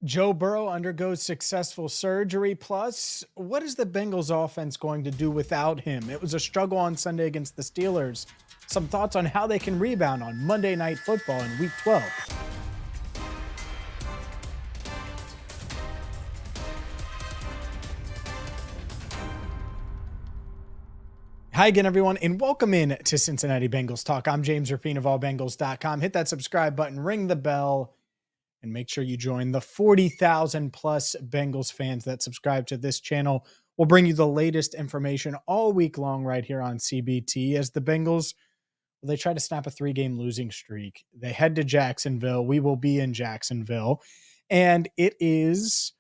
Joe Burrow undergoes successful surgery. Plus, what is the Bengals offense going to do without him? It was a struggle on Sunday against the Steelers. Some thoughts on how they can rebound on Monday Night Football in Week 12. Hi again, everyone, and welcome in to Cincinnati Bengals Talk. I'm James Rapien of allbengals.com. Hit that subscribe button, ring the bell, and make sure you join the 40,000 plus Bengals fans that subscribe to this channel. We'll bring you the latest information all week long right here on CBT as the Bengals, they try to snap a 3-game losing streak. They head to Jacksonville. We will be in Jacksonville. And it is,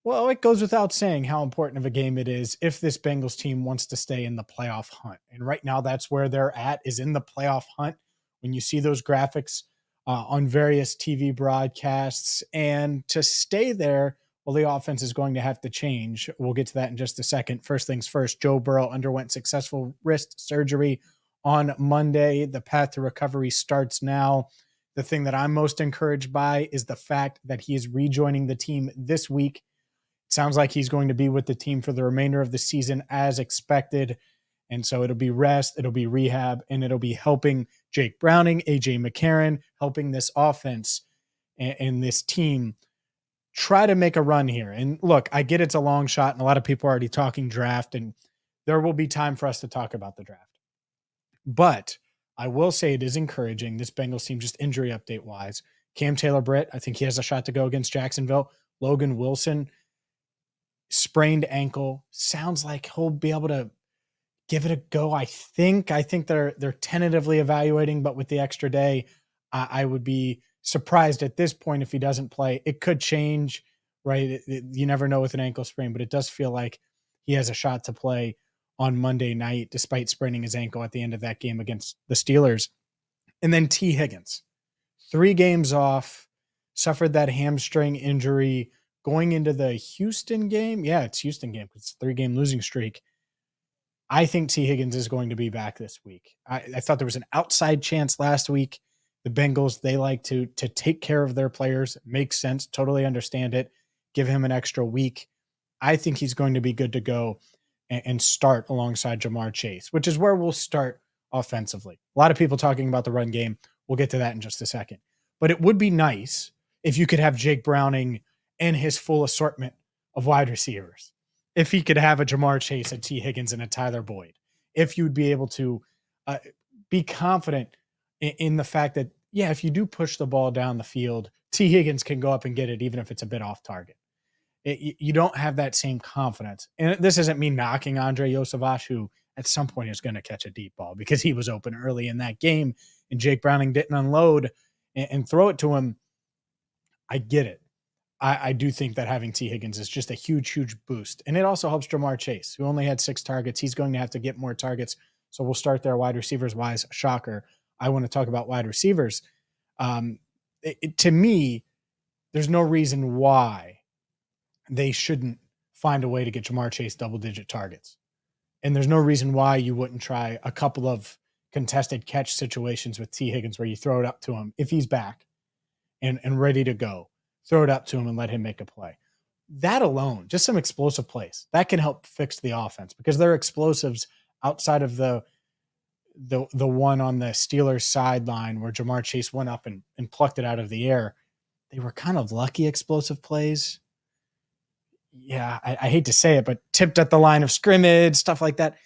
well, it goes without saying how important of a game it is if this Bengals team wants to stay in the playoff hunt. And right now, that's where they're at, is in the playoff hunt. When you see those graphics on various TV broadcasts, and to stay there, well, the offense is going to have to change. We'll get to that in just a second. First things first, Joe Burrow underwent successful wrist surgery on Monday. The path to recovery starts now. The thing that I'm most encouraged by is the fact that he is rejoining the team this week. Sounds like he's going to be with the team for the remainder of the season as expected. And so it'll be rest, it'll be rehab, and it'll be helping Jake Browning, AJ McCarron, helping this offense and this team try to make a run here. And look, I get it's a long shot, and a lot of people are already talking draft, and there will be time for us to talk about the draft. But I will say it is encouraging. This Bengals team, just injury update wise, Cam Taylor-Britt, I think he has a shot to go against Jacksonville. Logan Wilson, sprained ankle. Sounds like he'll be able to give it a go. I think they're tentatively evaluating, but with the extra day, I would be surprised at this point if he doesn't play. It could change, right? You never know with an ankle sprain, but it does feel like he has a shot to play on Monday night, despite spraining his ankle at the end of that game against the Steelers. And then Tee Higgins, 3 games off, suffered that hamstring injury going into the Houston game. Yeah, it's Houston game. It's a 3-game losing streak. I think Tee Higgins is going to be back this week. I thought there was an outside chance last week. The Bengals, they like to take care of their players. Makes sense. Totally understand it. Give him an extra week. I think he's going to be good to go and start alongside Jamar Chase, which is where we'll start offensively. A lot of people talking about the run game. We'll get to that in just a second. But it would be nice if you could have Jake Browning and his full assortment of wide receivers. If he could have a Jamar Chase, a Tee Higgins, and a Tyler Boyd. If you'd be able to be confident in the fact that, yeah, if you do push the ball down the field, Tee Higgins can go up and get it even if it's a bit off target. You don't have that same confidence. And this isn't me knocking Andre Yosavash, who at some point is going to catch a deep ball because he was open early in that game and Jake Browning didn't unload and throw it to him. I get it. I do think that having Tee Higgins is just a huge, huge boost. And it also helps Jamar Chase, who only had 6 targets. He's going to have to get more targets. So we'll start there wide receivers wise. Shocker. I want to talk about wide receivers. To me, there's no reason why they shouldn't find a way to get Jamar Chase double-digit targets. And there's no reason why you wouldn't try a couple of contested catch situations with Tee Higgins where you throw it up to him if he's back and ready to go. Throw it up to him and let him make a play. That alone, just some explosive plays, that can help fix the offense because they're explosives outside of the one on the Steelers sideline where Jamar Chase went up and plucked it out of the air. They were kind of lucky explosive plays. Yeah, I hate to say it, but tipped at the line of scrimmage, stuff like that.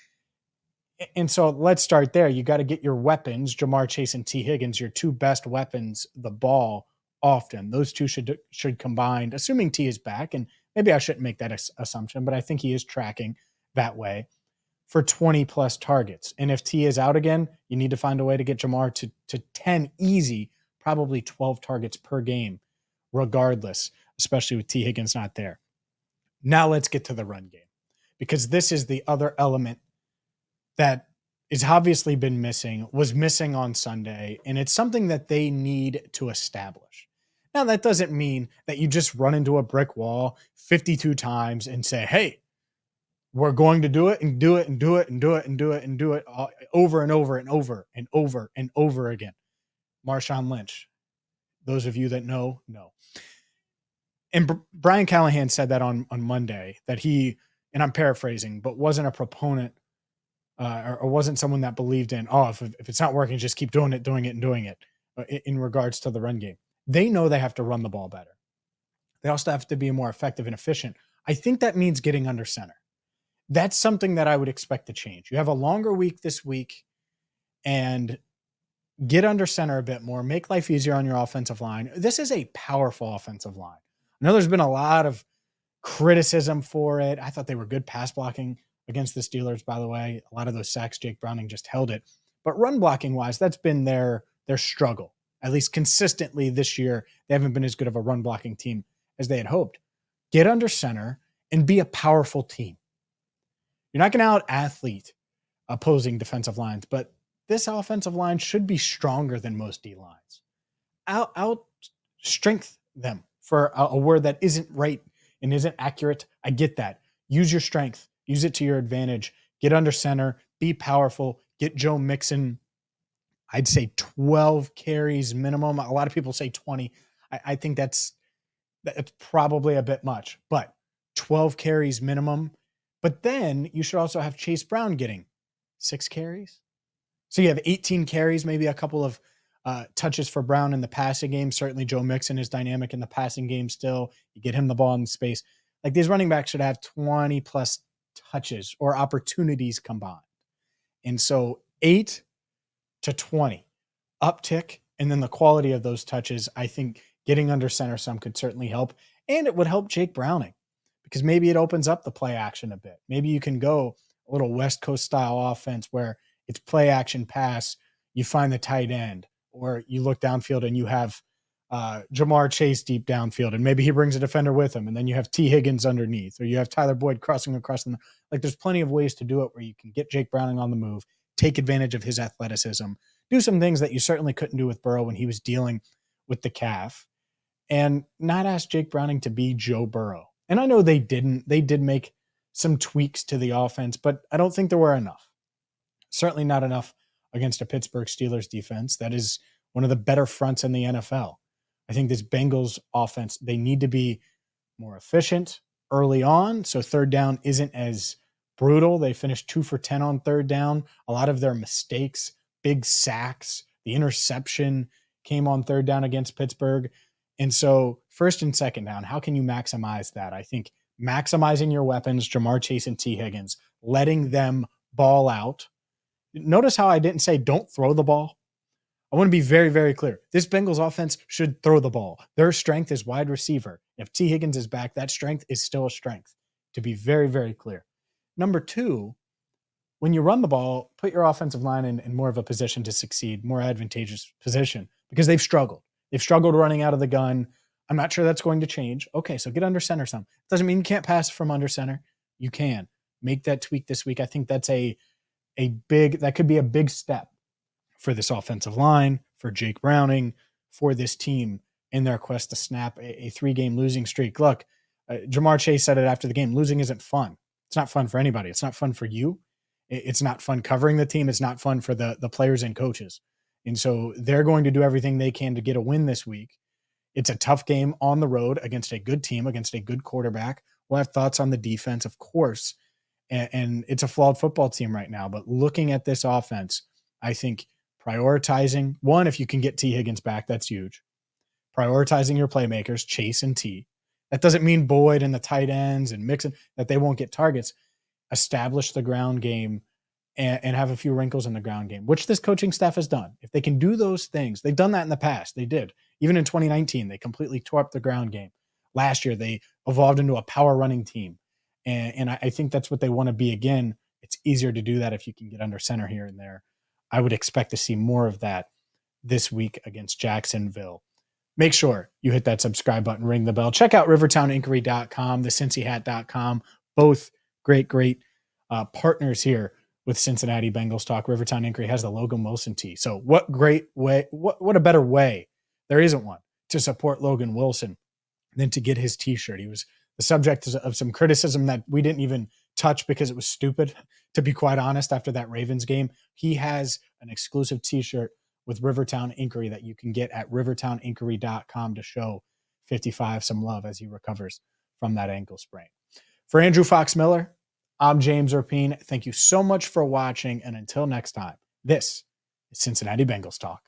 And so let's start there. You got to get your weapons, Jamar Chase and Tee Higgins, your 2 best weapons, the ball often. Those 2 should combine, assuming T is back, and maybe I shouldn't make that assumption, but I think he is tracking that way for 20 plus targets. And if T is out again, you need to find a way to get Jamar to 10 easy, probably 12 targets per game, regardless, especially with Tee Higgins not there. Now let's get to the run game, because this is the other element that is obviously was missing on Sunday, and it's something that they need to establish. Now, that doesn't mean that you just run into a brick wall 52 times and say, hey, we're going to do it and do it and do it and do it and do it and do it over and over and over and over and over again. Marshawn Lynch. Those of you that know. And Brian Callahan said that on Monday, that he, and I'm paraphrasing, but wasn't a proponent or wasn't someone that believed in, if it's not working, just keep doing it in regards to the run game. They know they have to run the ball better. They also have to be more effective and efficient. I think that means getting under center. That's something that I would expect to change. You have a longer week this week, and get under center a bit more, make life easier on your offensive line. This is a powerful offensive line. I know there's been a lot of criticism for it. I thought they were good pass blocking against the Steelers, by the way. A lot of those sacks, Jake Browning just held it. But run blocking wise, that's been their struggle. At least consistently this year, they haven't been as good of a run blocking team as they had hoped. Get under center and be a powerful team. You're not going to out-athlete opposing defensive lines, but this offensive line should be stronger than most D lines. Out-strength them, for a word that isn't right and isn't accurate. I get that. Use your strength. Use it to your advantage. Get under center. Be powerful. Get Joe Mixon, I'd say 12 carries minimum. A lot of people say 20. I think that's probably a bit much, but 12 carries minimum. But then you should also have Chase Brown getting 6 carries. So you have 18 carries, maybe a couple of touches for Brown in the passing game. Certainly Joe Mixon is dynamic in the passing game still. You get him the ball in space. Like, these running backs should have 20 plus touches or opportunities combined. And so 8 to 20 uptick, and then the quality of those touches, I think getting under center some could certainly help. And it would help Jake Browning, because maybe it opens up the play action a bit. Maybe you can go a little West Coast style offense where it's play action pass, you find the tight end, or you look downfield and you have Jamar Chase deep downfield, and maybe he brings a defender with him, and then you have Tee Higgins underneath, or you have Tyler Boyd crossing across them. Like, there's plenty of ways to do it where you can get Jake Browning on the move, take advantage of his athleticism, do some things that you certainly couldn't do with Burrow when he was dealing with the calf, and not ask Jake Browning to be Joe Burrow. And I know they didn't. They did make some tweaks to the offense, but I don't think there were enough. Certainly not enough against a Pittsburgh Steelers defense that is one of the better fronts in the NFL. I think this Bengals offense, they need to be more efficient early on, so third down isn't as brutal. They finished 2 for 10 on third down. A lot of their mistakes, big sacks, the interception came on third down against Pittsburgh. And so first and second down, how can you maximize that? I think maximizing your weapons, Jamar Chase and Tee Higgins, letting them ball out. Notice how I didn't say don't throw the ball. I want to be very, very clear. This Bengals offense should throw the ball. Their strength is wide receiver. If Tee Higgins is back, that strength is still a strength, to be very, very clear. Number 2, when you run the ball, put your offensive line in more of a position to succeed, more advantageous position, because they've struggled. They've struggled running out of the gun. I'm not sure that's going to change. Okay, so get under center some. Doesn't mean you can't pass from under center. You can. Make that tweak this week. I think that's that could be a big step for this offensive line, for Jake Browning, for this team in their quest to snap a 3-game losing streak. Look, Jamar Chase said it after the game, losing isn't fun. It's not fun for anybody. It's not fun for you. It's not fun covering the team. It's not fun for the players and coaches. And so they're going to do everything they can to get a win this week. It's a tough game on the road against a good team, against a good quarterback. We'll have thoughts on the defense, of course. And it's a flawed football team right now. But looking at this offense, I think prioritizing, one, if you can get Tee Higgins back, that's huge. Prioritizing your playmakers, Chase and T. That doesn't mean Boyd and the tight ends and Mixon, that they won't get targets. Establish the ground game and have a few wrinkles in the ground game, which this coaching staff has done. If they can do those things, they've done that in the past. They did. Even in 2019, they completely tore up the ground game. Last year, they evolved into a power running team. And I think that's what they want to be again. It's easier to do that if you can get under center here and there. I would expect to see more of that this week against Jacksonville. Make sure you hit that subscribe button, ring the bell. Check out rivertowninquiry.com, thecincyhat.com. Both great partners here with Cincinnati Bengals Talk. Rivertown Inquiry has the Logan Wilson tee. So what great way, what a better way, there isn't one, to support Logan Wilson than to get his t-shirt. He was the subject of some criticism that we didn't even touch because it was stupid, to be quite honest, after that Ravens game. He has an exclusive t-shirt with Rivertown Inquiry that you can get at rivertowninquiry.com to show 55 some love as he recovers from that ankle sprain. For Andrew Fox Miller, I'm James Rapien. Thank you so much for watching. And until next time, this is Cincinnati Bengals Talk.